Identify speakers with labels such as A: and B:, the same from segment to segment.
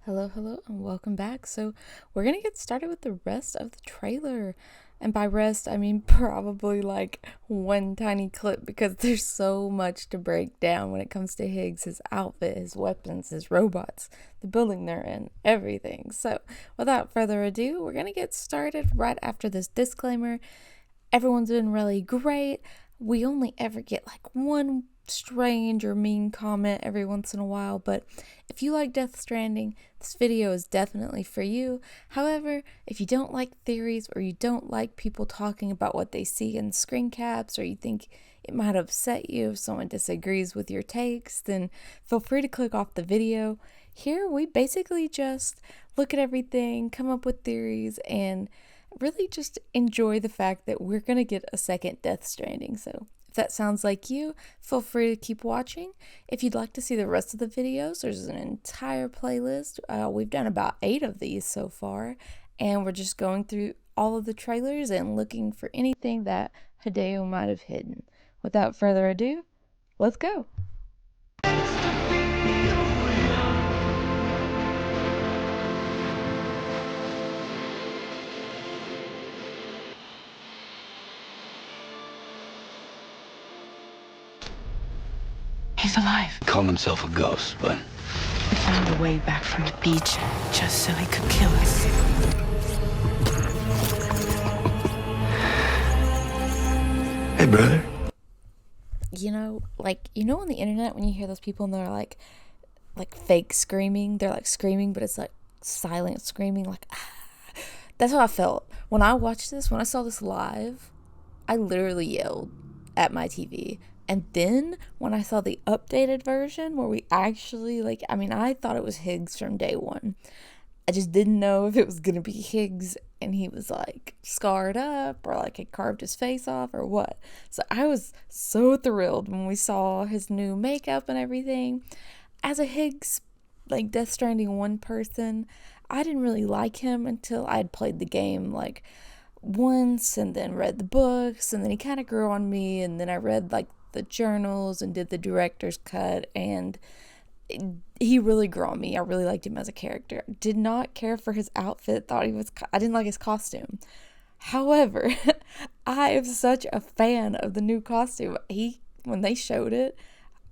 A: Hello, and welcome back. So, we're gonna get started with the rest of the trailer. And by rest, I mean probably like one tiny clip because there's so much to break down when it comes to Higgs, his outfit, his weapons, his robots, the building they're in, everything. So, without further ado, we're gonna get started right after this disclaimer. Everyone's been really great. We only ever get like one strange or mean comment every once in a while, but if you like Death Stranding, this video is definitely for you. However, if you don't like theories or you don't like people talking about what they see in screen caps, or you think it might upset you if someone disagrees with your takes, then feel free to click off the video. Here we basically just look at everything, come up with theories, and really just enjoy the fact that we're going to get a second Death Stranding. So if that sounds like you, feel free to keep watching. If you'd like to see the rest of the videos, there's an entire playlist. We've done about 8 of these so far, and we're just going through all of the trailers and looking for anything that Hideo might have hidden. Without further ado, let's go.
B: He's alive.
C: Call himself a ghost, but
B: He found a way back from the beach just so he could kill us.
C: hey, brother.
A: On the internet when you hear those people and they're like fake screaming, they're like screaming, but it's like silent screaming, like ah. That's how I felt when I watched this. When I saw this live, I literally yelled at my TV. And then when I saw the updated version where we actually I thought it was Higgs from day one. I just didn't know if it was gonna be Higgs and he was like scarred up or like had carved his face off or what. So I was so thrilled when we saw his new makeup and everything. As a Higgs, like Death Stranding 1 person, I didn't really like him until I had played the game like once and then read the books, and then he kind of grew on me, and then I read like the journals and did the director's cut, and he really grew on me. I really liked him as a character. Did not care for his outfit. I didn't like his costume. However, I am such a fan of the new costume. When they showed it,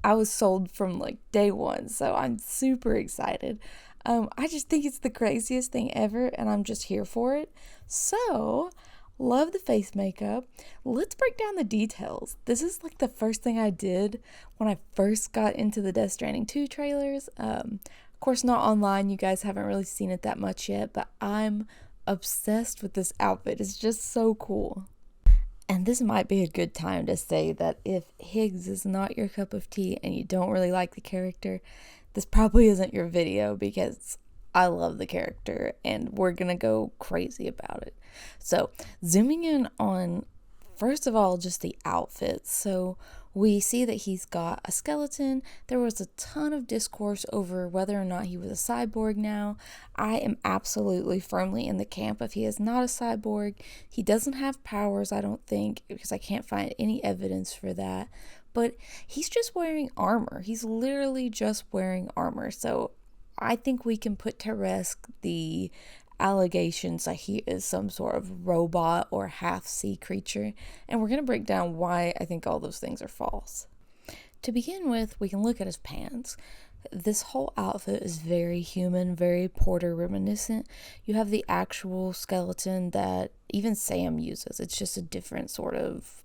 A: I was sold from like day one. So I'm super excited. I just think it's the craziest thing ever, and I'm just here for it. So, love the face makeup. Let's break down the details. This is like the first thing I did when I first got into the Death Stranding 2 trailers. Of course, not online. You guys haven't really seen it that much yet, but I'm obsessed with this outfit. It's just so cool. And this might be a good time to say that if Higgs is not your cup of tea and you don't really like the character, this probably isn't your video, because I love the character and we're gonna go crazy about it. So, zooming in on, first of all, just the outfits. So, we see that he's got a skeleton. There was a ton of discourse over whether or not he was a cyborg now. I am absolutely firmly in the camp of he is not a cyborg. He doesn't have powers, I don't think, because I can't find any evidence for that. But he's just wearing armor. He's literally just wearing armor. So I think we can put to rest the allegations that he is some sort of robot or half-sea creature, and we're going to break down why I think all those things are false. To begin with, we can look at his pants. This whole outfit is very human, very Porter reminiscent. You have the actual skeleton that even Sam uses. It's just a different sort of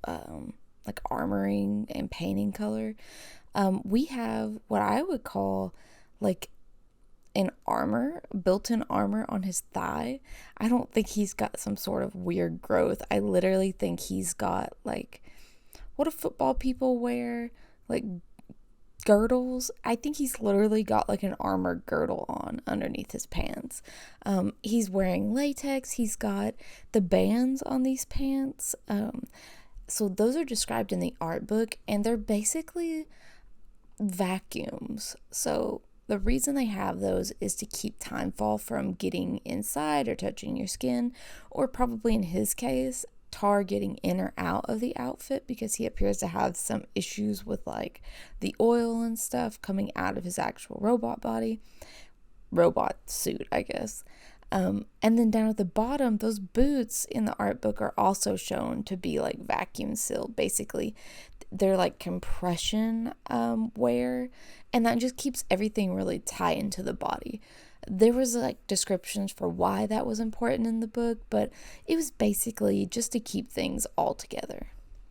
A: like armoring and painting color. We have what I would call like an armor, built-in armor on his thigh. I don't think he's got some sort of weird growth. I literally think he's got like what do football people wear, like girdles. I think he's literally got like an armor girdle on underneath his pants. He's wearing latex. He's got the bands on these pants. So those are described in the art book, and they're basically vacuums. So the reason they have those is to keep timefall from getting inside or touching your skin, or probably in his case, Tar getting in or out of the outfit, because he appears to have some issues with like the oil and stuff coming out of his actual robot body. robot suit, I guess. And then down at the bottom, those boots in the art book are also shown to be like vacuum sealed. Basically, they're like compression wear, and that just keeps everything really tight into the body. There was like descriptions for why that was important in the book, but it was basically just to keep things all together.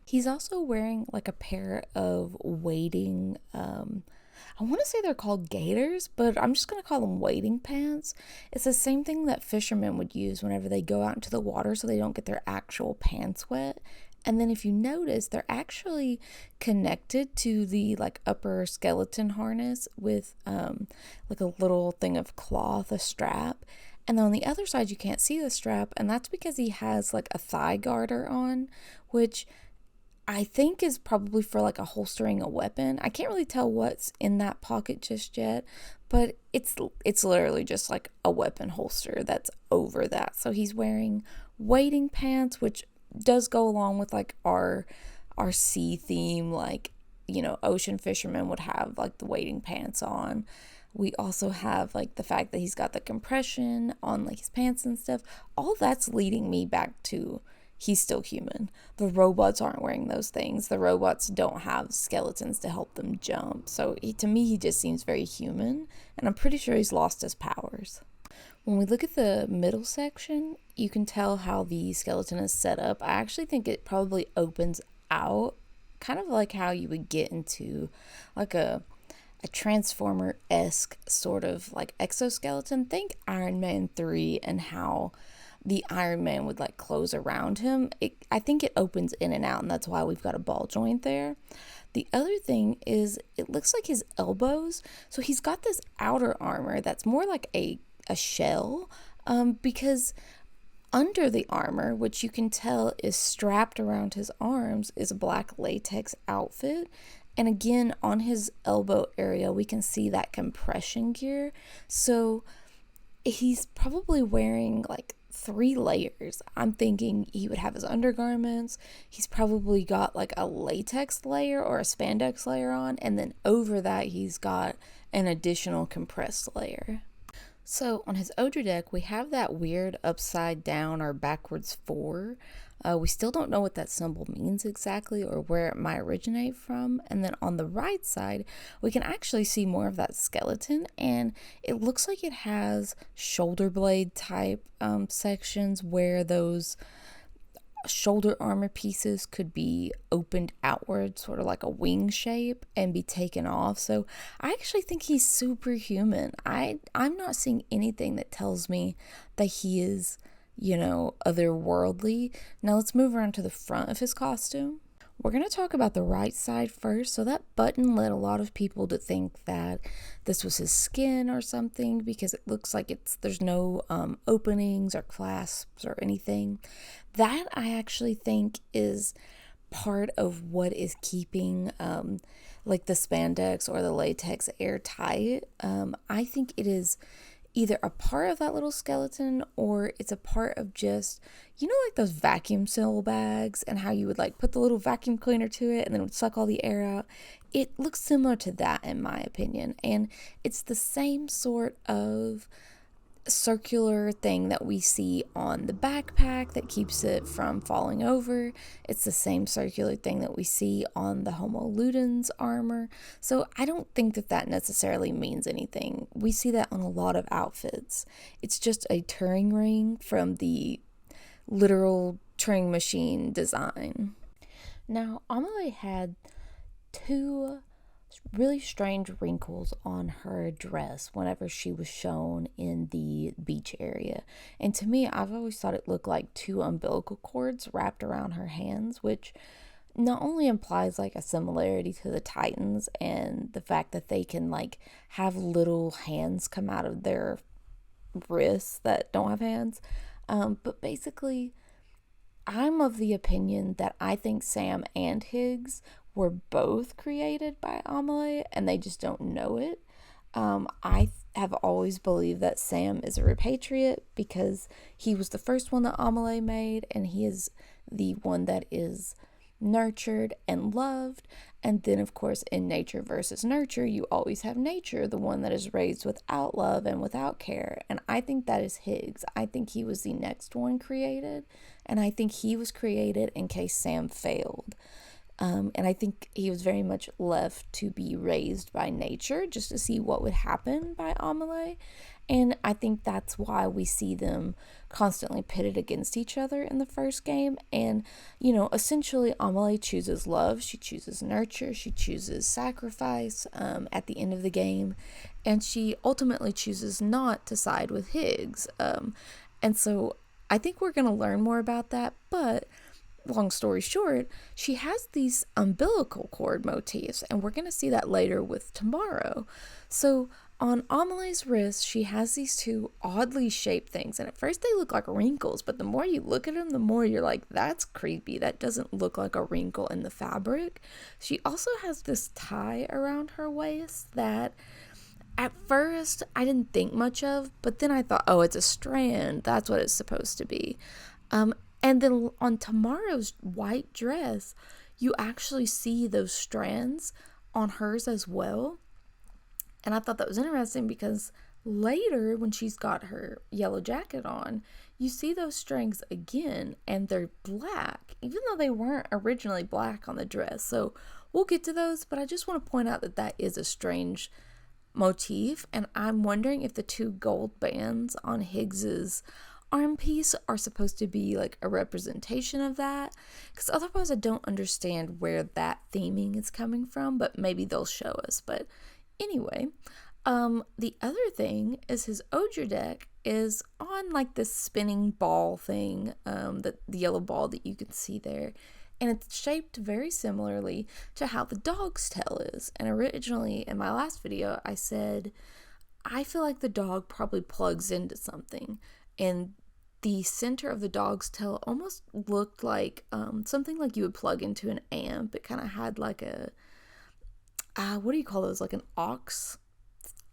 A: He's also wearing like a pair of wading, I want to say they're called gaiters, but I'm just going to call them wading pants. It's the same thing that fishermen would use whenever they go out into the water so they don't get their actual pants wet. And then if you notice, they're actually connected to the like upper skeleton harness with like a little thing of cloth, a strap. And then on the other side, you can't see the strap, and that's because he has like a thigh garter on, which I think is probably for like a holstering a weapon. I can't really tell what's in that pocket just yet, but it's literally just like a weapon holster that's over that. So he's wearing wading pants, which does go along with like our sea theme, like, you know, ocean fishermen would have like the wading pants on. We also have like the fact that he's got the compression on like his pants and stuff. All that's leading me back to he's still human. The robots aren't wearing those things. The robots don't have skeletons to help them jump. So to me, he just seems very human, and I'm pretty sure he's lost his powers. When we look at the middle section, you can tell how the skeleton is set up. I actually think it probably opens out, kind of like how you would get into like a Transformer-esque sort of like exoskeleton. Think Iron Man 3 and how the Iron Man would like close around him. I think it opens in and out, and that's why we've got a ball joint there. The other thing is it looks like his elbows. So he's got this outer armor that's more like a shell, because under the armor, which you can tell is strapped around his arms, is a black latex outfit. And again, on his elbow area, we can see that compression gear. So he's probably wearing like 3 layers. I'm thinking he would have his undergarments. He's probably got like a latex layer or a spandex layer on. And then over that, he's got an additional compressed layer. So on his Odra deck, we have that weird upside down or backwards 4. We still don't know what that symbol means exactly or where it might originate from. And then on the right side, we can actually see more of that skeleton, and it looks like it has shoulder blade type sections where those shoulder armor pieces could be opened outward, sort of like a wing shape, and be taken off. So I actually think he's superhuman. I'm not seeing anything that tells me that he is, you know, otherworldly. Now let's move around to the front of his costume. We're going to talk about the right side first. So that button led a lot of people to think that this was his skin or something, because it looks like there's no openings or clasps or anything. That I actually think is part of what is keeping like the spandex or the latex airtight. I think it is either a part of that little skeleton, or it's a part of just, you know, like those vacuum seal bags and how you would like put the little vacuum cleaner to it and then it would suck all the air out. It looks similar to that in my opinion, and it's the same sort of circular thing that we see on the backpack that keeps it from falling over. It's the same circular thing that we see on the Homo Ludens armor. So I don't think that necessarily means anything. We see that on a lot of outfits. It's just a Turing ring from the literal Turing machine design. Now, Amelie had 2 really strange wrinkles on her dress whenever she was shown in the beach area. And to me, I've always thought it looked like 2 umbilical cords wrapped around her hands, which not only implies like a similarity to the Titans and the fact that they can like have little hands come out of their wrists that don't have hands, but basically I'm of the opinion that I think Sam and Higgs were both created by Amelie and they just don't know it. I have always believed that Sam is a Repatriate because he was the first one that Amelie made, and he is the one that is nurtured and loved. And then, of course, in nature versus nurture, you always have nature, the one that is raised without love and without care. And I think that is Higgs. I think he was the next one created. And I think he was created in case Sam failed. And I think he was very much left to be raised by nature just to see what would happen by Amelie. And I think that's why we see them constantly pitted against each other in the first game. And, essentially Amelie chooses love, she chooses nurture, she chooses sacrifice at the end of the game. And she ultimately chooses not to side with Higgs. And so I think we're going to learn more about that. But long story short, she has these umbilical cord motifs, and we're going to see that later with tomorrow. So on Amelie's wrist, she has these two oddly shaped things, and at first they look like wrinkles, but the more you look at them, the more you're like, that's creepy. That doesn't look like a wrinkle in the fabric. She also has this tie around her waist that at first I didn't think much of, but then I thought, oh, it's a strand. That's what it's supposed to be. And then on tomorrow's white dress, you actually see those strands on hers as well. And I thought that was interesting because later when she's got her yellow jacket on, you see those strings again and they're black, even though they weren't originally black on the dress. So we'll get to those, but I just want to point out that that is a strange motif. And I'm wondering if the two gold bands on Higgs's arm piece are supposed to be like a representation of that, because otherwise I don't understand where that theming is coming from, but maybe they'll show us. But anyway, the other thing is his Odger deck is on like this spinning ball thing, the yellow ball that you can see there, and it's shaped very similarly to how the dog's tail is. And originally in my last video I said I feel like the dog probably plugs into something, and the center of the dog's tail almost looked like something like you would plug into an amp. It kind of had like a, what do you call those? Like an aux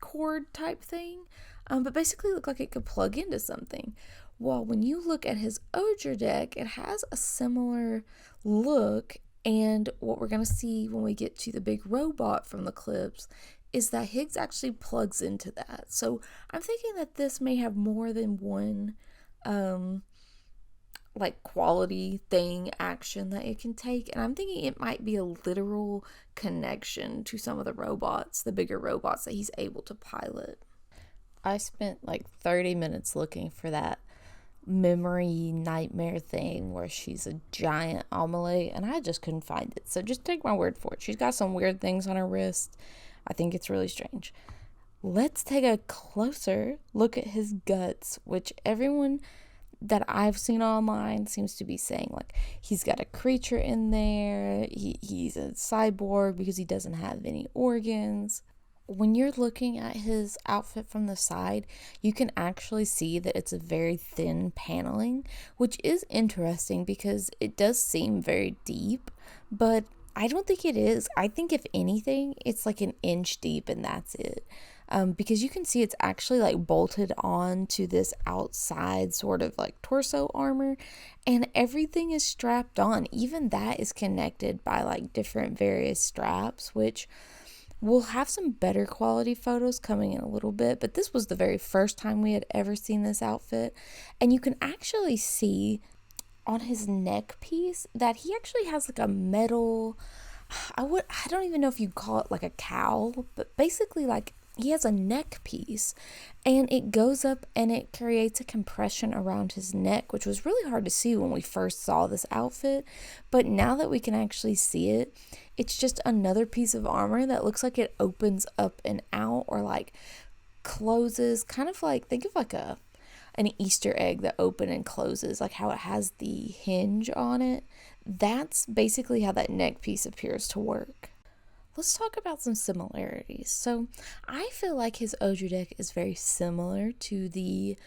A: cord type thing. But basically looked like it could plug into something. Well, when you look at his Odger deck, it has a similar look. And what we're going to see when we get to the big robot from the clips is that Higgs actually plugs into that. So I'm thinking that this may have more than one like quality thing action that it can take, and I'm thinking it might be a literal connection to some of the robots, the bigger robots that he's able to pilot. I spent like 30 minutes looking for that memory nightmare thing where she's a giant Amelie, and I just couldn't find it. So just take my word for it. She's got some weird things on her wrist. I think it's really strange. Let's take a closer look at his guts, which everyone that I've seen online seems to be saying like he's got a creature in there, he's a cyborg because he doesn't have any organs. When you're looking at his outfit from the side, you can actually see that it's a very thin paneling, which is interesting because it does seem very deep, but I don't think it is. I think if anything, it's like an inch deep and that's it. Because you can see it's actually like bolted on to this outside sort of like torso armor, and everything is strapped on. Even that is connected by like different various straps, which we'll have some better quality photos coming in a little bit, but this was the very first time we had ever seen this outfit. And you can actually see on his neck piece that he actually has like a metal, I don't even know if you'd call it like a cowl, but basically like he has a neck piece, and it goes up and it creates a compression around his neck, which was really hard to see when we first saw this outfit. But now that we can actually see it, it's just another piece of armor that looks like it opens up and out, or like closes, kind of like, think of like an Easter egg that open and closes, like how it has the hinge on it. That's basically how that neck piece appears to work. Let's talk about some similarities. So I feel like his Odger deck is very similar to the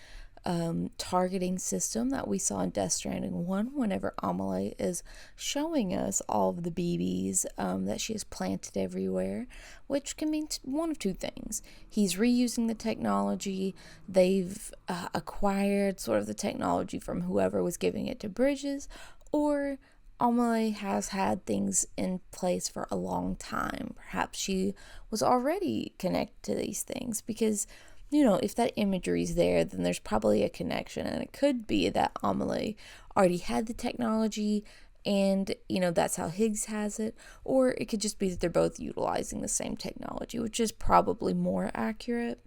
A: targeting system that we saw in Death Stranding 1 whenever Amelie is showing us all of the BBs that she has planted everywhere, which can mean one of two things. He's reusing the technology, they've acquired sort of the technology from whoever was giving it to Bridges, or Amelie has had things in place for a long time. Perhaps she was already connected to these things because, if that imagery is there, then there's probably a connection. And it could be that Amelie already had the technology and, that's how Higgs has it. Or it could just be that they're both utilizing the same technology, which is probably more accurate.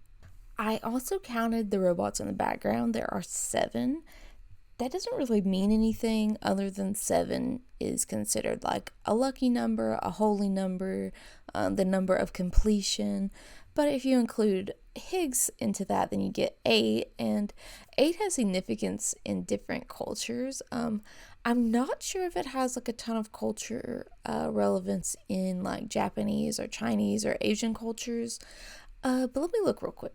A: I also counted the robots in the background. There are 7. That doesn't really mean anything other than 7 is considered like a lucky number, a holy number, the number of completion. But if you include Higgs into that, then you get 8, and 8 has significance in different cultures. I'm not sure if it has like a ton of culture relevance in like Japanese or Chinese or Asian cultures, but let me look real quick.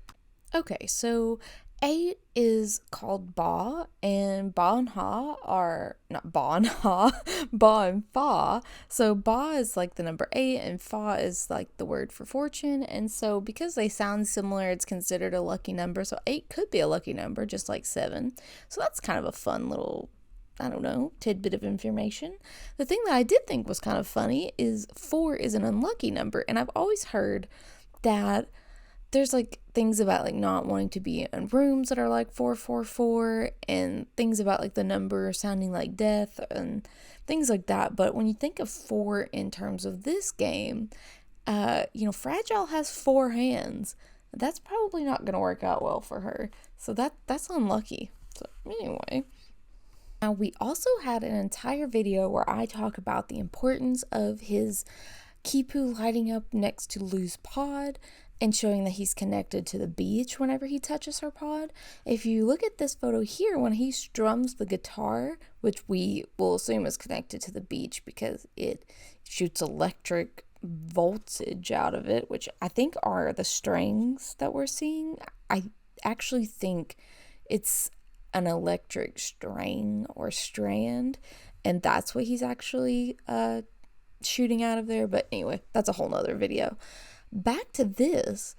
A: Okay, so 8 is called Ba, and Ba and Ha are not Ba and Ha, Ba and Fa. So Ba is like the number 8, and Fa is like the word for fortune. And so because they sound similar, it's considered a lucky number. So 8 could be a lucky number, just like 7. So that's kind of a fun little, tidbit of information. The thing that I did think was kind of funny is 4 is an unlucky number, and I've always heard that there's like things about like not wanting to be in rooms that are like 444, and things about like the number sounding like death and things like that. But when you think of 4 in terms of this game, Fragile has 4 hands. That's probably not going to work out well for her. So that's unlucky. So anyway. Now we also had an entire video where I talk about the importance of his Kipu lighting up next to Lou's pod and showing that he's connected to the beach whenever he touches her pod. If you look at this photo here, when he strums the guitar, which we will assume is connected to the beach because it shoots electric voltage out of it, which I think are the strings that we're seeing. I actually think it's an electric string or strand, and that's what he's actually shooting out of there. But anyway, that's a whole nother video. Back to this,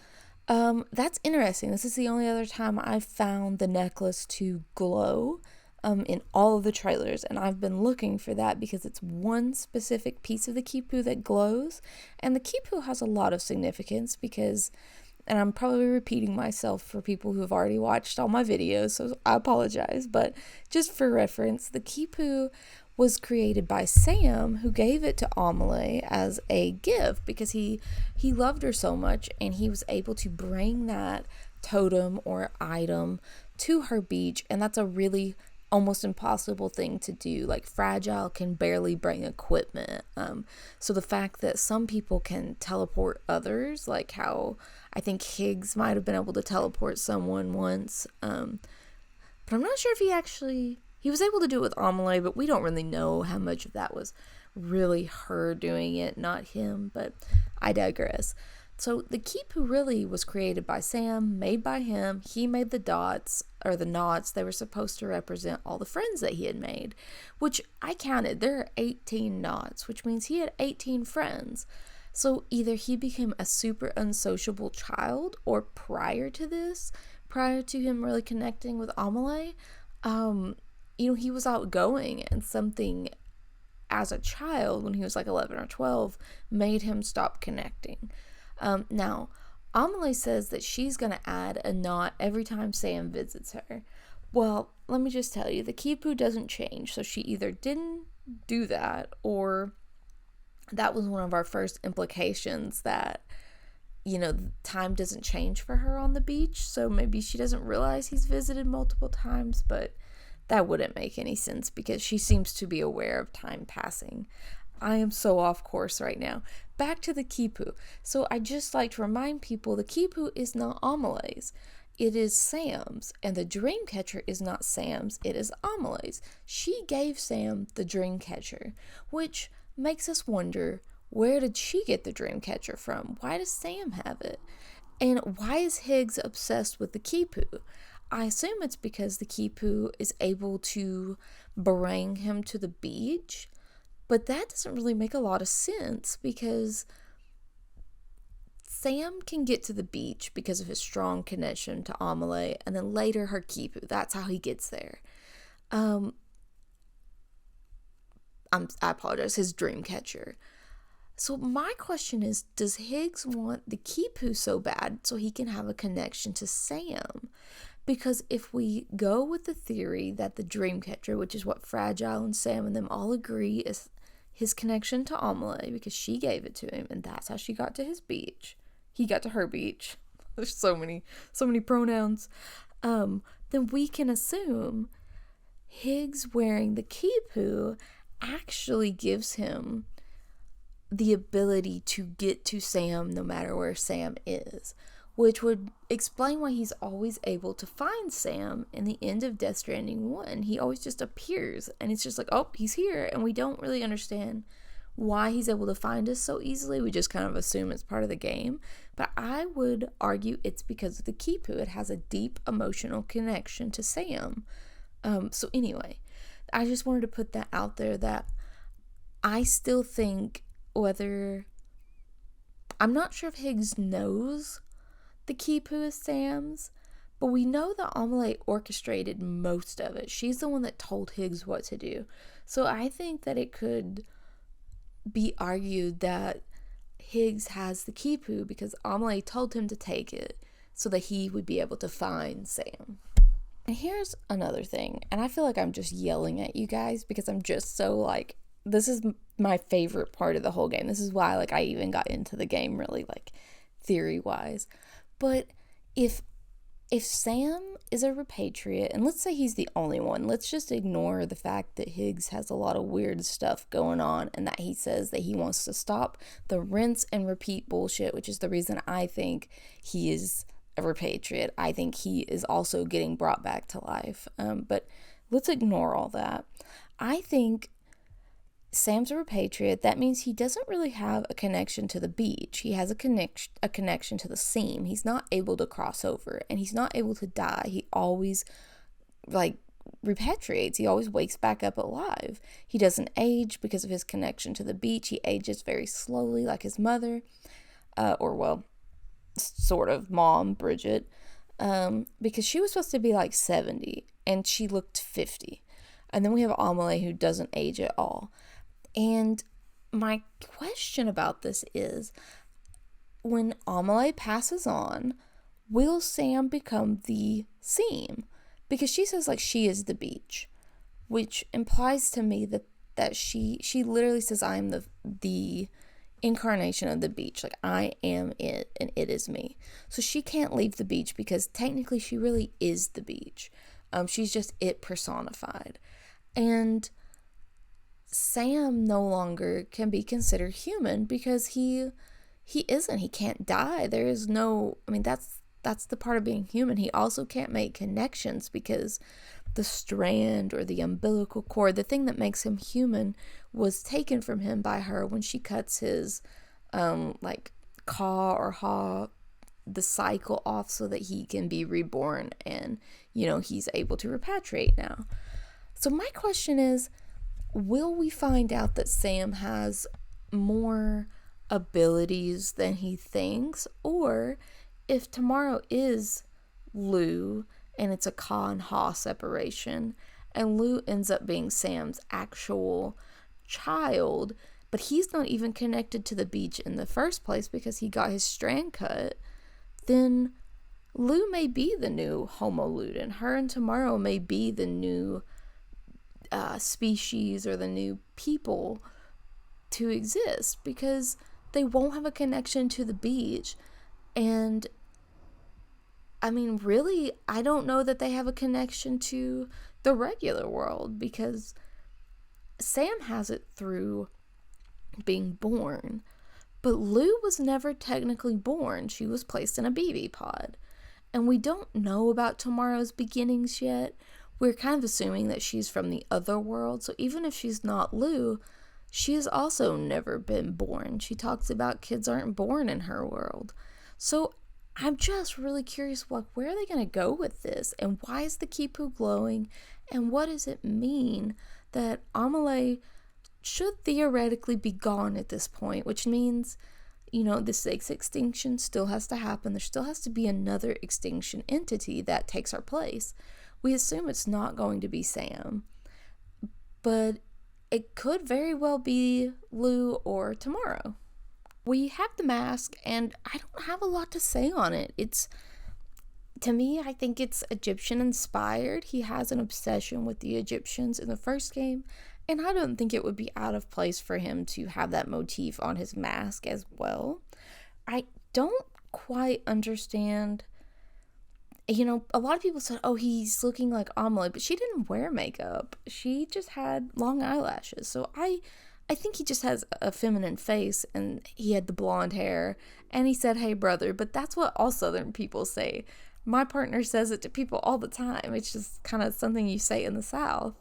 A: that's interesting. This is the only other time I've found the necklace to glow in all of the trailers, and I've been looking for that because it's one specific piece of the Kipu that glows, and the Kipu has a lot of significance because, and I'm probably repeating myself for people who have already watched all my videos, so I apologize, but just for reference, the Kipu was created by Sam, who gave it to Amelie as a gift because he loved her so much, and he was able to bring that totem or item to her beach, and that's a really almost impossible thing to do. Like, Fragile can barely bring equipment, so the fact that some people can teleport others, like how I think Higgs might have been able to teleport someone once, but I'm not sure if he was able to do it with Amelie, but we don't really know how much of that was really her doing it, not him, but I digress. So the Kipu really was created by Sam, made by him. He made the dots, or the knots. They were supposed to represent all the friends that he had made, which I counted. There are 18 knots, which means he had 18 friends. So either he became a super unsociable child, or prior to him really connecting with Amelie, he was outgoing, and something as a child when he was like 11 or 12 made him stop connecting. Now, Amelie says that she's going to add a knot every time Sam visits her. Well, let me just tell you, the Kipu doesn't change, so she either didn't do that, or that was one of our first implications that, time doesn't change for her on the beach, so maybe she doesn't realize he's visited multiple times, but that wouldn't make any sense because she seems to be aware of time passing. I am so off course right now. Back to the Kipu. So I just like to remind people the Kipu is not Amelie's. It is Sam's. And the Dreamcatcher is not Sam's. It is Amelie's. She gave Sam the Dreamcatcher, which makes us wonder, where did she get the Dreamcatcher from? Why does Sam have it? And why is Higgs obsessed with the Kipu? I assume it's because the Kipu is able to bring him to the beach, but that doesn't really make a lot of sense because Sam can get to the beach because of his strong connection to Amelie, and then later her Kipu. That's how he gets there. I apologize, his dream catcher. So my question is, does Higgs want the Kipu so bad so he can have a connection to Sam? Because if we go with the theory that the Dreamcatcher, which is what Fragile and Sam and them all agree is his connection to Amelie, because she gave it to him, and that's how she got to his beach. He got to her beach. There's so many pronouns. Then we can assume Higgs wearing the Kipu actually gives him the ability to get to Sam no matter where Sam is, which would explain why he's always able to find Sam in the end of Death Stranding 1. He always just appears, and it's just like, oh, he's here, and we don't really understand why he's able to find us so easily. We just kind of assume it's part of the game, but I would argue it's because of the Kipu. It has a deep emotional connection to Sam. So anyway, I just wanted to put that out there, that I still think I'm not sure if Higgs knows the Kipu is Sam's, but we know that Amelie orchestrated most of it. She's the one that told Higgs what to do. So I think that it could be argued that Higgs has the Kipu because Amelie told him to take it so that he would be able to find Sam. And here's another thing, and I feel like I'm just yelling at you guys because I'm just so like, this is my favorite part of the whole game. This is why like I even got into the game really like theory wise. But if Sam is a Repatriate, and let's say he's the only one, let's just ignore the fact that Higgs has a lot of weird stuff going on and that he says that he wants to stop the rinse and repeat bullshit, which is the reason I think he is a Repatriate. I think he is also getting brought back to life. But let's ignore all that. I think Sam's a Repatriate. That means he doesn't really have a connection to the beach. He has a connection to the seam. He's not able to cross over, and he's not able to die. He always like repatriates. He always wakes back up alive. He doesn't age because of his connection to the beach. He ages very slowly like his mother, sort of mom, Bridget, because she was supposed to be like 70 and she looked 50. And then we have Amelie, who doesn't age at all. And my question about this is, when Amelie passes on, will Sam become the seam? Because she says like she is the beach, which implies to me that she literally says I am the incarnation of the beach. Like I am it and it is me. So she can't leave the beach because technically she really is the beach. She's just it personified. And Sam no longer can be considered human because he isn't. He can't die. There is no, I mean, that's the part of being human. He also can't make connections because the strand or the umbilical cord, the thing that makes him human, was taken from him by her when she cuts his caw or haw, the cycle off so that he can be reborn and, he's able to repatriate now. So my question is, will we find out that Sam has more abilities than he thinks? Or if tomorrow is Lou and it's a Ka and Ha separation and Lou ends up being Sam's actual child, but he's not even connected to the beach in the first place because he got his strand cut, then Lou may be the new Homo Ludin. Her and Tomorrow may be the new species or the new people to exist because they won't have a connection to the beach. And I mean, really, I don't know that they have a connection to the regular world because Sam has it through being born, but Lou was never technically born. She was placed in a BB pod, and we don't know about Tomorrow's beginnings yet. We're kind of assuming that she's from the other world, so even if she's not Lou, she has also never been born. She talks about kids aren't born in her world. So I'm just really curious, where are they going to go with this? And why is the Kipu glowing? And what does it mean that Amelie should theoretically be gone at this point? Which means, the sixth extinction still has to happen. There still has to be another extinction entity that takes her place. We assume it's not going to be Sam. But it could very well be Lou or Tomorrow. We have the mask, and I don't have a lot to say on it. To me, I think it's Egyptian inspired. He has an obsession with the Egyptians in the first game, and I don't think it would be out of place for him to have that motif on his mask as well. I don't quite understand. A lot of people said, oh, he's looking like Amelie, but she didn't wear makeup. She just had long eyelashes. So I think he just has a feminine face, and he had the blonde hair, and he said, hey, brother. But that's what all Southern people say. My partner says it to people all the time. It's just kind of something you say in the South.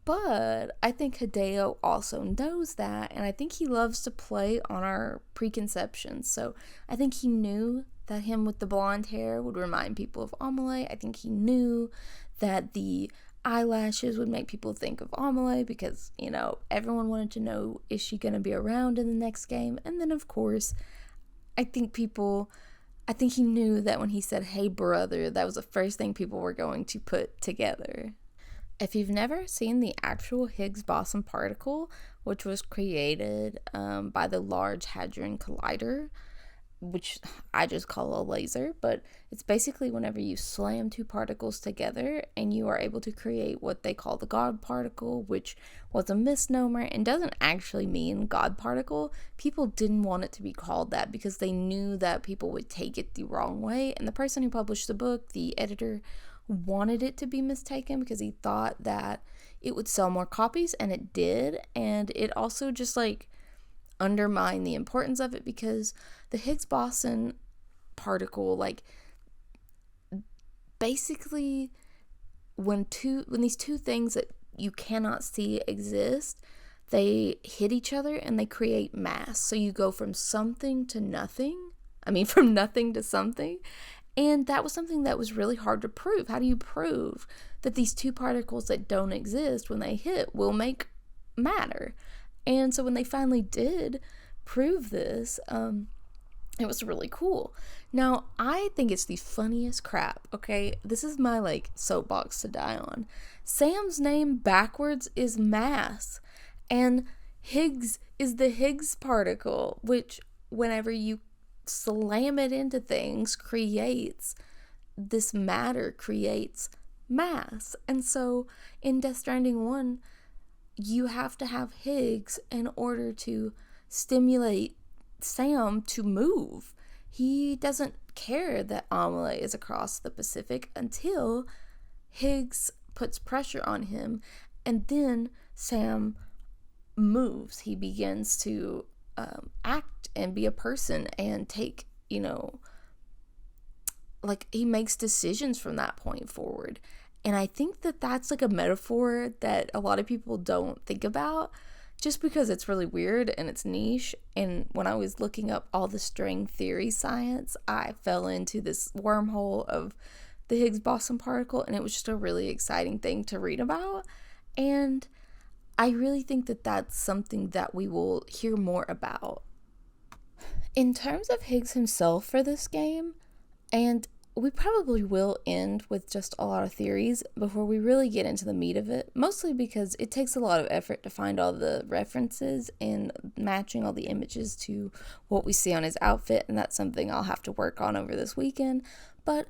A: But I think Hideo also knows that, and I think he loves to play on our preconceptions. So I think he knew that him with the blonde hair would remind people of Amelie. I think he knew that the eyelashes would make people think of Amelie because, everyone wanted to know, is she going to be around in the next game? And then, of course, I think he knew that when he said, hey, brother, that was the first thing people were going to put together. If you've never seen the actual Higgs boson particle, which was created by the Large Hadron Collider, which I just call a laser, but it's basically whenever you slam two particles together and you are able to create what they call the God particle, which was a misnomer and doesn't actually mean God particle. People didn't want it to be called that because they knew that people would take it the wrong way, and the person who published the book, the editor, wanted it to be mistaken because he thought that it would sell more copies, and it did, and it also just undermined the importance of it because the Higgs boson particle, basically when these two things that you cannot see exist, they hit each other and they create mass. So you go from something to nothing. From nothing to something. And that was something that was really hard to prove. How do you prove that these two particles that don't exist, when they hit, will make matter? And so when they finally did prove this, it was really cool. Now, I think it's the funniest crap, okay? This is my, soapbox to die on. Sam's name backwards is mass. And Higgs is the Higgs particle, which whenever you slam it into things creates this matter, creates mass. And so in Death Stranding 1, you have to have Higgs in order to stimulate Sam to move. He doesn't care that Amelie is across the Pacific until Higgs puts pressure on him, and then Sam moves. He begins to act and be a person and take, he makes decisions from that point forward. And I think that that's a metaphor that a lot of people don't think about just because it's really weird and it's niche. And when I was looking up all the string theory science, I fell into this wormhole of the Higgs boson particle, and it was just a really exciting thing to read about. And I really think that that's something that we will hear more about. In terms of Higgs himself for this game, and we probably will end with just a lot of theories before we really get into the meat of it, mostly because it takes a lot of effort to find all the references and matching all the images to what we see on his outfit, and that's something I'll have to work on over this weekend. But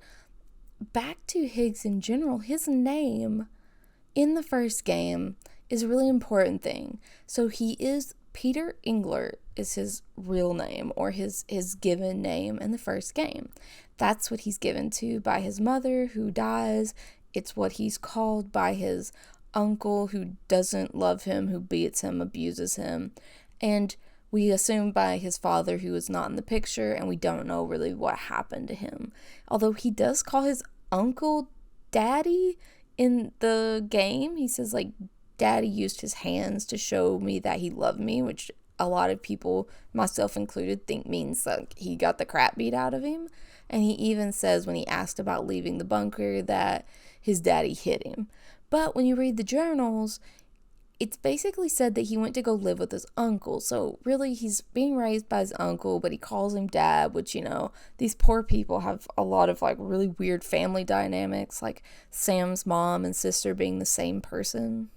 A: back to Higgs in general, his name in the first game is a really important thing. So he is Peter Englert is his real name, or his given name in the first game. That's what he's given to by his mother, who dies. It's what he's called by his uncle, who doesn't love him, who beats him, abuses him. And we assume by his father, who is not in the picture, and we don't know really what happened to him. Although he does call his uncle Daddy in the game. He says, Daddy used his hands to show me that he loved me, which a lot of people, myself included, think means he got the crap beat out of him. And he even says when he asked about leaving the bunker that his daddy hit him. But when you read the journals, it's basically said that he went to go live with his uncle. So really, he's being raised by his uncle, but he calls him dad, which, these poor people have a lot of really weird family dynamics, like Sam's mom and sister being the same person.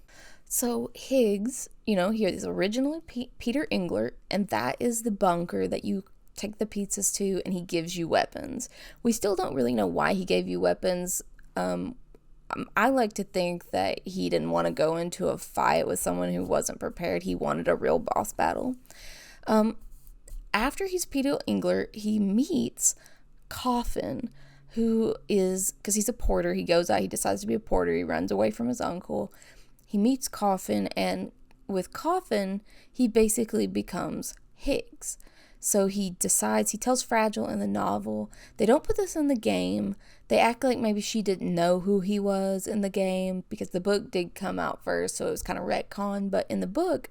A: So Higgs, he is originally Peter Engler, and that is the bunker that you take the pizzas to, and he gives you weapons. We still don't really know why he gave you weapons. I like to think that he didn't want to go into a fight with someone who wasn't prepared. He wanted a real boss battle. After he's Peter Engler, he meets Coffin, who is, because he's a porter, he goes out, he decides to be a porter, he runs away from his uncle. He meets Coffin, and with Coffin, he basically becomes Higgs. So he tells Fragile in the novel, they don't put this in the game. They act like maybe she didn't know who he was in the game, because the book did come out first, so it was kind of retcon. But in the book,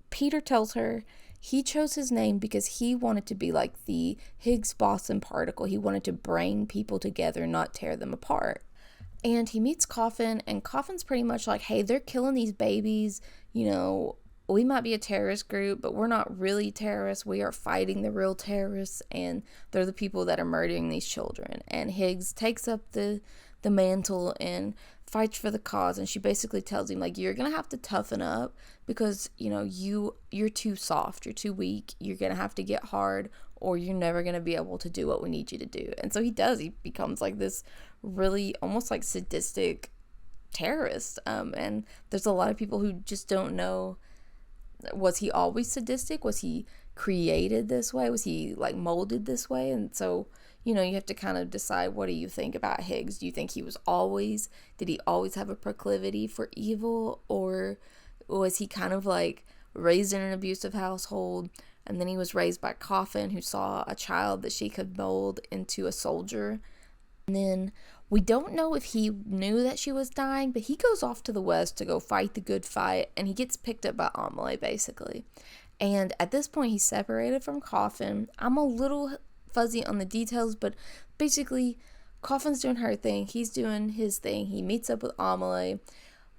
A: Peter tells her he chose his name because he wanted to be like the Higgs boson particle. He wanted to bring people together, not tear them apart. And he meets Coffin, and Coffin's pretty much like, hey, they're killing these babies. We might be a terrorist group, but we're not really terrorists. We are fighting the real terrorists, and they're the people that are murdering these children. And Higgs takes up the mantle and fights for the cause, and she basically tells him, like, you're gonna have to toughen up because you're too soft, you're too weak, you're gonna have to get hard, or you're never gonna be able to do what we need you to do. And so he does. He becomes like this really almost like sadistic terrorist, and there's a lot of people who just don't know, was he always sadistic? Was he created this way? Was he like molded this way? And so you have to kind of decide, what do you think about Higgs? Do you think did he always have a proclivity for evil, or was he kind of like raised in an abusive household, and then he was raised by Coffin, who saw a child that she could mold into a soldier? And then we don't know if he knew that she was dying, but he goes off to the west to go fight the good fight, and he gets picked up by Amelie, basically. And at this point, he's separated from Coffin. I'm a little fuzzy on the details, but basically, Coffin's doing her thing, he's doing his thing, he meets up with Amelie.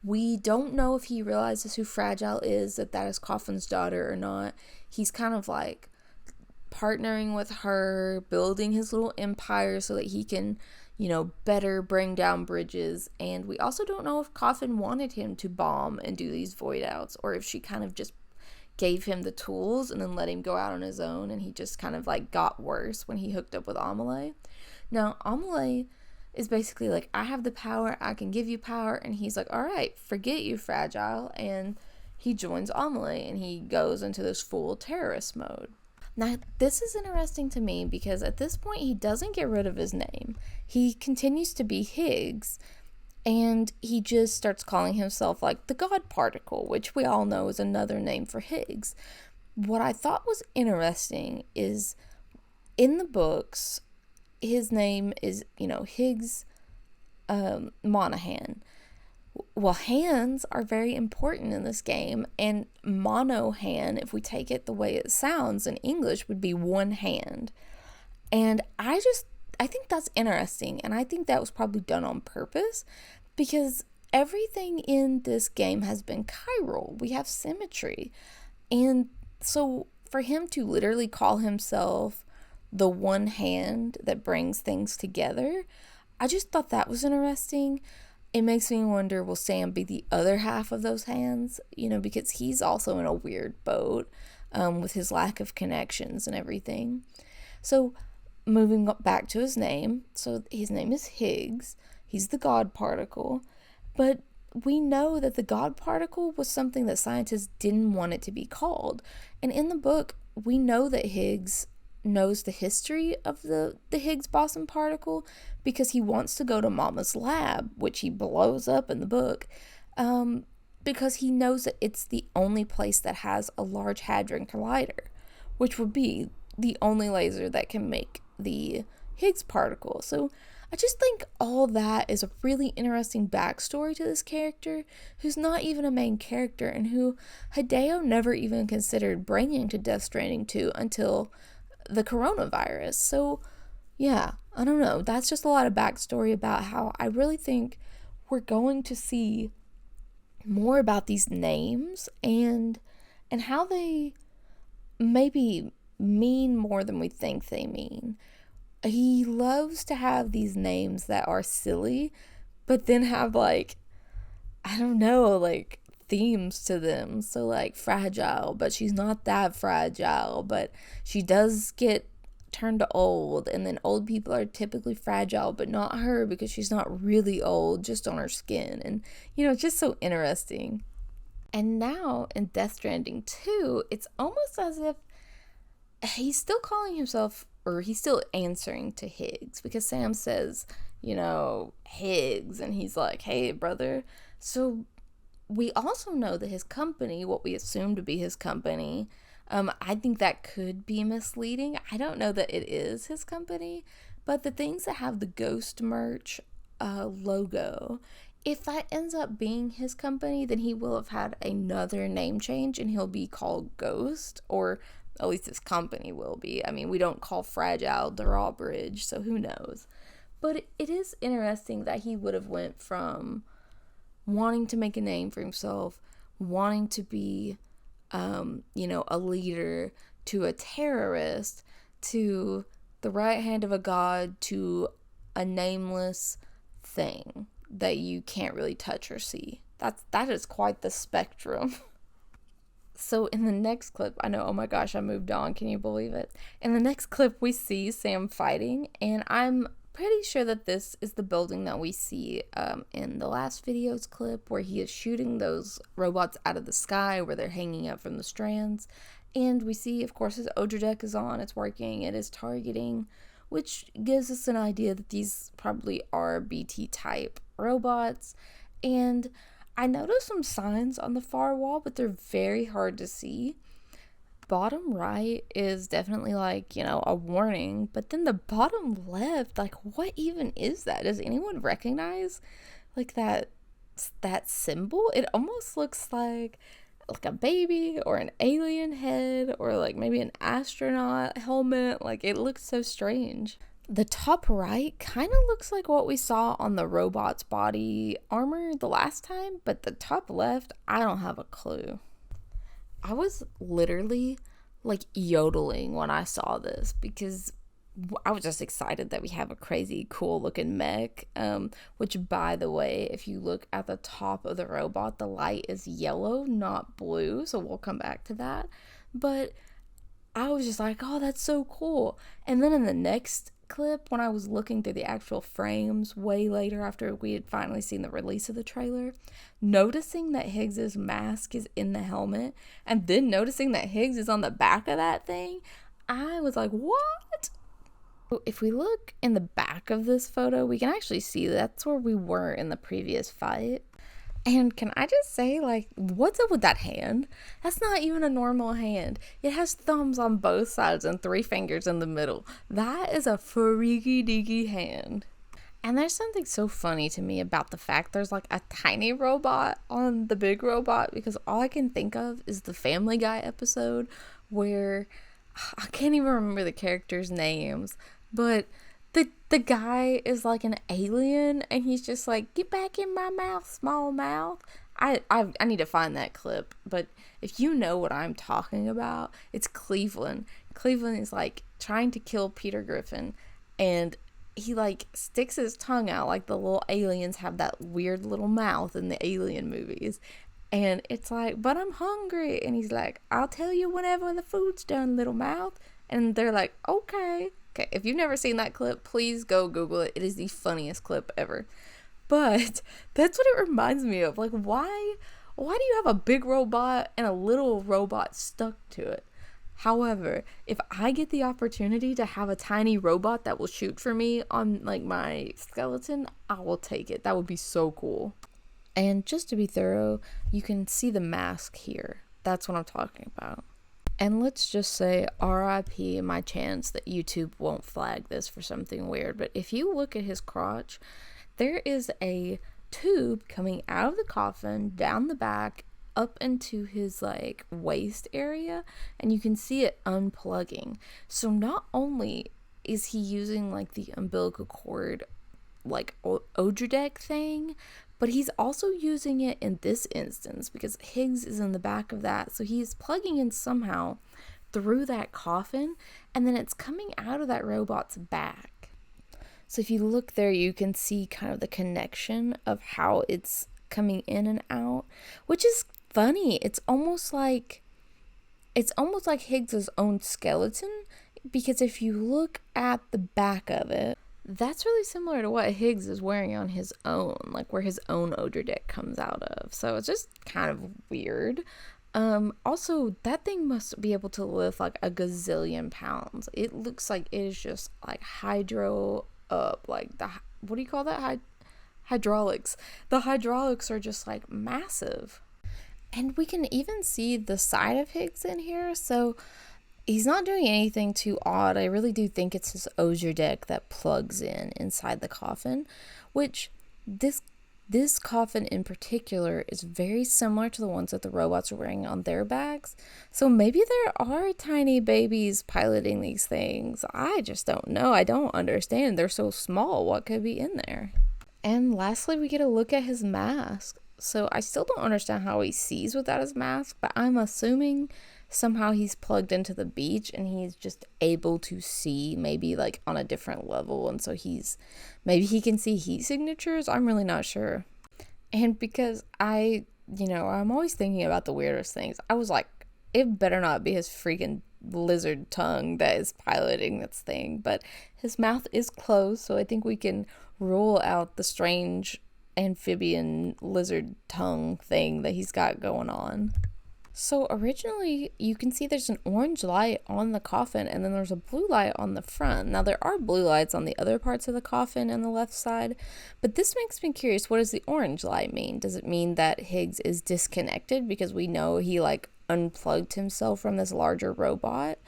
A: We don't know if he realizes who Fragile is, that is Coffin's daughter or not. He's kind of like partnering with her, building his little empire so that he can, better bring down bridges. And we also don't know if Coffin wanted him to bomb and do these void outs, or if she kind of just gave him the tools and then let him go out on his own, and he just kind of like got worse when he hooked up with Amelie. Now, Amelie is basically like, I have the power, I can give you power, and he's like, all right, forget you, Fragile, and he joins Amelie, and he goes into this full terrorist mode. Now, this is interesting to me because at this point, he doesn't get rid of his name. He continues to be Higgs, and he just starts calling himself like the God Particle, which we all know is another name for Higgs. What I thought was interesting is in the books, his name is, Higgs Monahan. Well, hands are very important in this game, and monohan, if we take it the way it sounds in English, would be one hand. And I think that's interesting, and I think that was probably done on purpose, because everything in this game has been chiral. We have symmetry. And so for him to literally call himself the one hand that brings things together, I just thought that was interesting. It makes me wonder, will Sam be the other half of those hands? Because he's also in a weird boat with his lack of connections and everything. So moving back to his name, so his name is Higgs. He's the God Particle. But we know that the God Particle was something that scientists didn't want it to be called. And in the book, we know that Higgs knows the history of the Higgs boson particle because he wants to go to Mama's lab, which he blows up in the book, because he knows that it's the only place that has a Large Hadron Collider, which would be the only laser that can make the Higgs particle. So I just think all that is a really interesting backstory to this character, who's not even a main character, and who Hideo never even considered bringing to Death Stranding 2 until the coronavirus. So yeah, I don't know, that's just a lot of backstory about how I really think we're going to see more about these names and how they maybe mean more than we think they mean. He loves to have these names that are silly, but then have like, I don't know, like themes to them. So like fragile, but she's not that fragile, but she does get turned old, and then old people are typically fragile, but not her because she's not really old, just on her skin. And it's just so interesting. And now in Death Stranding 2, it's almost as if he's still calling himself, or he's still answering to Higgs, because Sam says, Higgs, and he's like, hey brother. So we also know that his company, what we assume to be his company, I think that could be misleading. I don't know that it is his company, but the things that have the Ghost merch logo, if that ends up being his company, then he will have had another name change and he'll be called Ghost, or at least his company will be. I mean, we don't call Fragile Drawbridge, so who knows. But it is interesting that he would have went from wanting to make a name for himself, wanting to be, a leader, to a terrorist, to the right hand of a god, to a nameless thing that you can't really touch or see. That is quite the spectrum. So in the next clip, I know, oh my gosh, I moved on. Can you believe it? In the next clip, we see Sam fighting, and I'm pretty sure that this is the building that we see in the last video's clip, where he is shooting those robots out of the sky, where they're hanging up from the strands. And we see, of course, his Odra deck is on, it's working, it is targeting, which gives us an idea that these probably are BT type robots. And I noticed some signs on the far wall, but they're very hard to see. Bottom right is definitely like, a warning, but then the bottom left, like, what even is that? Does anyone recognize like that symbol? It almost looks like a baby or an alien head, or like maybe an astronaut helmet. Like, it looks so strange. The top right kind of looks like what we saw on the robot's body armor the last time, but the top left, I don't have a clue. I was literally like yodeling when I saw this, because I was just excited that we have a crazy cool looking mech, which, by the way, if you look at the top of the robot, the light is yellow, not blue, so we'll come back to that. But I was just like, oh, that's so cool. And then in the next clip, when I was looking through the actual frames way later, after we had finally seen the release of the trailer, noticing that Higgs's mask is in the helmet, and then noticing that Higgs is on the back of that thing, I was like, what? If we look in the back of this photo, we can actually see that's where we were in the previous fight. And can I just say, like, what's up with that hand? That's not even a normal hand. It has thumbs on both sides and 3 fingers in the middle. That is a freaky deaky hand. And there's something so funny to me about the fact there's like a tiny robot on the big robot, because all I can think of is the Family Guy episode where I can't even remember the characters' names, but the guy is like an alien, and he's just like, get back in my mouth, small mouth. I need to find that clip, but if you know what I'm talking about, it's Cleveland. Cleveland is like trying to kill Peter Griffin, and he like sticks his tongue out like the little aliens have that weird little mouth in the alien movies. And it's like, but I'm hungry. And he's like, I'll tell you whenever the food's done, little mouth. And they're like, okay. Okay, if you've never seen that clip, please go Google it. It is the funniest clip ever. But that's what it reminds me of. Like, why do you have a big robot and a little robot stuck to it? However, if I get the opportunity to have a tiny robot that will shoot for me on like my skeleton, I will take it. That would be so cool. And just to be thorough, you can see the mask here. That's what I'm talking about. And let's just say RIP my chance that YouTube won't flag this for something weird. But if you look at his crotch, there is a tube coming out of the coffin, down the back, up into his like waist area, and you can see it unplugging. So not only is he using like the umbilical cord like Odra deck thing, but he's also using it in this instance because Higgs is in the back of that. So he's plugging in somehow through that coffin, and then it's coming out of that robot's back. So if you look there, you can see kind of the connection of how it's coming in and out, which is funny. It's almost like Higgs's own skeleton, because if you look at the back of it, that's really similar to what Higgs is wearing on his own, like where his own odor deck comes out of. So it's just kind of weird. Also, that thing must be able to lift like a gazillion pounds. It looks like it is just like hydro up, like what do you call that? Hydraulics. The hydraulics are just like massive. And we can even see the side of Higgs in here, so he's not doing anything too odd. I really do think it's his Ozier deck that plugs in inside the coffin, which this coffin in particular is very similar to the ones that the robots are wearing on their bags. So maybe there are tiny babies piloting these things. I just don't know. I don't understand. They're so small. What could be in there? And lastly, we get a look at his mask. So I still don't understand how he sees without his mask, but I'm assuming somehow he's plugged into the beach and he's just able to see maybe like on a different level, and so maybe he can see heat signatures. I'm really not sure. And because I'm always thinking about the weirdest things, I was like, it better not be his freaking lizard tongue that is piloting this thing. But his mouth is closed, so I think we can rule out the strange amphibian lizard tongue thing that he's got going on. So originally you can see there's an orange light on the coffin, and then there's a blue light on the front. Now there are blue lights on the other parts of the coffin on the left side, but this makes me curious, what does the orange light mean? Does it mean that Higgs is disconnected because we know he like unplugged himself from this larger robot?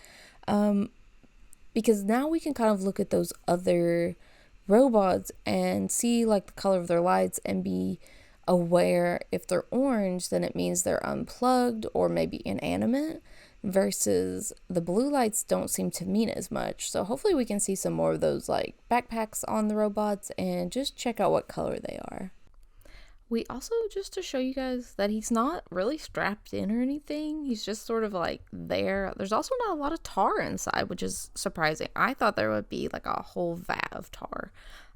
A: Because now we can kind of look at those other robots and see like the color of their lights and be aware if they're orange, then it means they're unplugged or maybe inanimate, versus the blue lights don't seem to mean as much. So hopefully we can see some more of those like backpacks on the robots and just check out what color they are. We also, just to show you guys that he's not really strapped in or anything, he's just sort of like there. There's also not a lot of tar inside, which is surprising. I thought there would be like a whole vat of tar.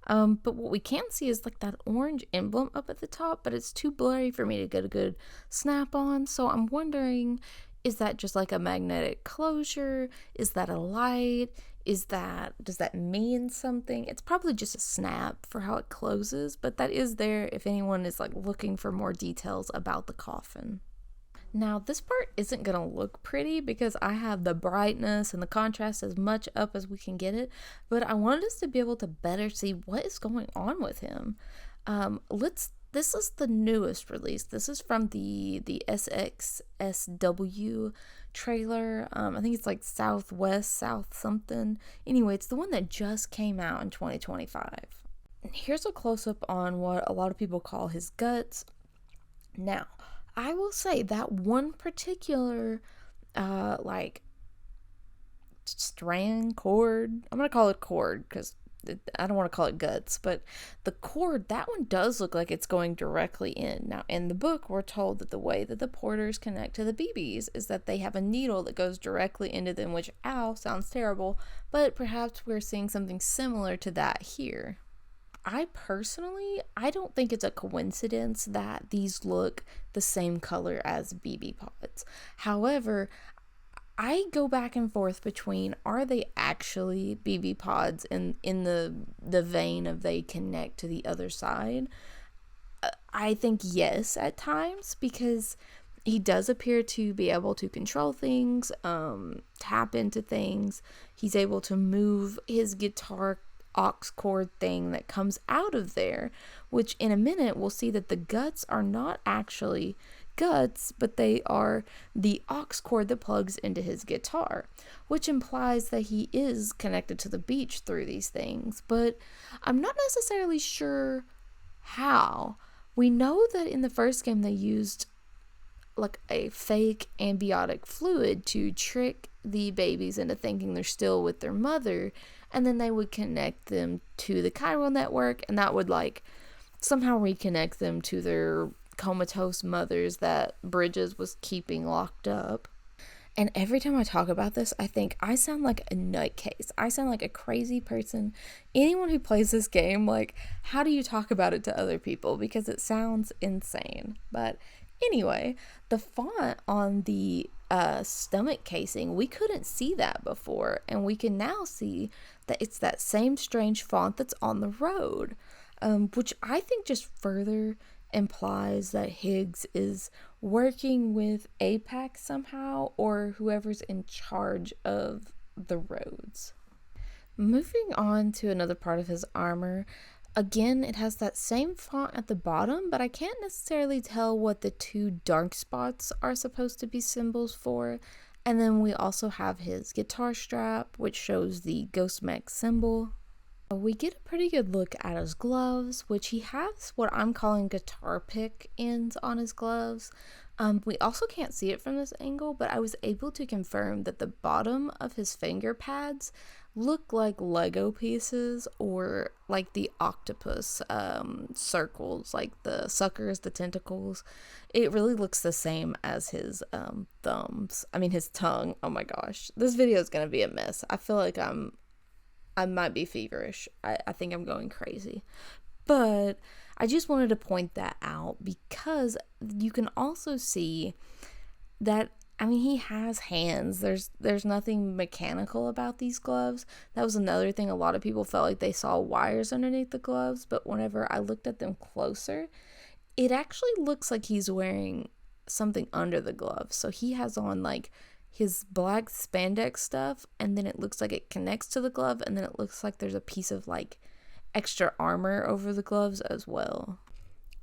A: But what we can see is like that orange emblem up at the top, but it's too blurry for me to get a good snap on. So I'm wondering, is that just like a magnetic closure? Is that a light? Does that mean something? It's probably just a snap for how it closes, but that is there if anyone is like looking for more details about the coffin. Now this part isn't gonna look pretty because I have the brightness and the contrast as much up as we can get it, but I wanted us to be able to better see what is going on with him. This is the newest release. This is from the SXSW trailer. I think it's like Southwest, South something. Anyway, it's the one that just came out in 2025. And here's a close-up on what a lot of people call his guts. Now, I will say that one particular, strand cord, I'm going to call it cord because I don't want to call it guts, but the cord, that one does look like it's going directly in. Now, in the book, we're told that the way that the porters connect to the BBs is that they have a needle that goes directly into them, which, sounds terrible, but perhaps we're seeing something similar to that here. I don't think it's a coincidence that these look the same color as BB pods. However, I go back and forth between, are they actually BB pods in the vein of they connect to the other side? I think yes at times, because he does appear to be able to control things, tap into things. He's able to move his guitar aux cord thing that comes out of there, which in a minute we'll see that the guts are not actually guts, but they are the aux cord that plugs into his guitar, which implies that he is connected to the beach through these things, but I'm not necessarily sure how. We know that in the first game they used like a fake amniotic fluid to trick the babies into thinking they're still with their mother, and then they would connect them to the chiral network, and that would like somehow reconnect them to their comatose mothers that Bridges was keeping locked up. And every time I talk about this, I think I sound like a nutcase. I sound like a crazy person. Anyone who plays this game, like, how do you talk about it to other people? Because it sounds insane. But Anyway, the font on the stomach casing, we couldn't see that before, and we can now see that it's that same strange font that's on the road, which I think just further implies that Higgs is working with APAC somehow, or whoever's in charge of the roads. Moving on to another part of his armor, again, it has that same font at the bottom, but I can't necessarily tell what the two dark spots are supposed to be symbols for. And then we also have his guitar strap, which shows the Ghost Mech symbol. We get a pretty good look at his gloves, which he has what I'm calling guitar pick ends on his gloves. We also can't see it from this angle, but I was able to confirm that the bottom of his finger pads look like Lego pieces, or like the octopus circles, like the suckers, the tentacles. It really looks the same as his his tongue. Oh my gosh, this video is gonna be a mess. I feel like I might be feverish. I think I'm going crazy. But I just wanted to point that out because you can also see that, he has hands. There's nothing mechanical about these gloves. That was another thing. A lot of people felt like they saw wires underneath the gloves, but whenever I looked at them closer, it actually looks like he's wearing something under the gloves. So he has on like his black spandex stuff, and then it looks like it connects to the glove, and then it looks like there's a piece of like extra armor over the gloves as well.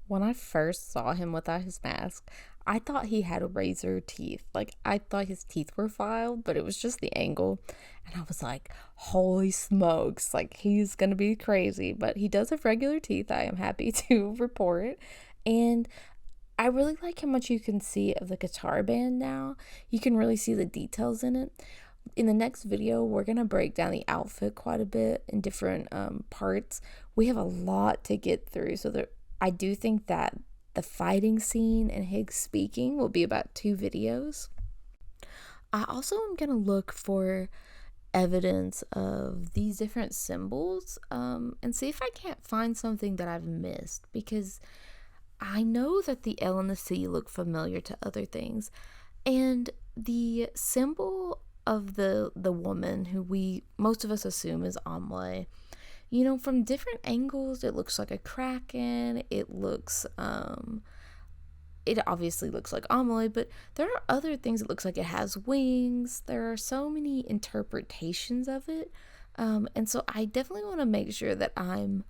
A: When I first saw him without his mask, I thought he had razor teeth. Like, I thought his teeth were filed, but it was just the angle. And I was like, holy smokes, like, he's gonna be crazy. But he does have regular teeth, I am happy to report. And I really like how much you can see of the guitar band now. You can really see the details in it. In the next video, we're going to break down the outfit quite a bit in different parts. We have a lot to get through, so I do think that the fighting scene and Higgs speaking will be about 2 videos. I also am going to look for evidence of these different symbols and see if I can't find something that I've missed, because I know that the L and the C look familiar to other things, and the symbol of the woman who most of us assume is Amelie, from different angles it looks like a kraken. It obviously looks like Amelie, but there are other things. It looks like it has wings. There are so many interpretations of it, and so I definitely want to make sure that I'm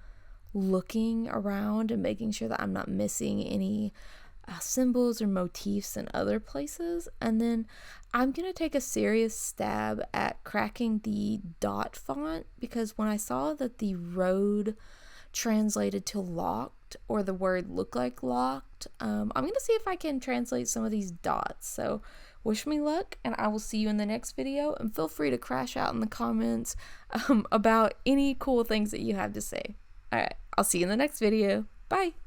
A: looking around and making sure that I'm not missing any symbols or motifs in other places. And then I'm gonna take a serious stab at cracking the dot font, because when I saw that the road translated to locked, or the word looked like locked, I'm gonna see if I can translate some of these dots. So wish me luck, and I will see you in the next video, and feel free to crash out in the comments about any cool things that you have to say. Alright, I'll see you in the next video. Bye!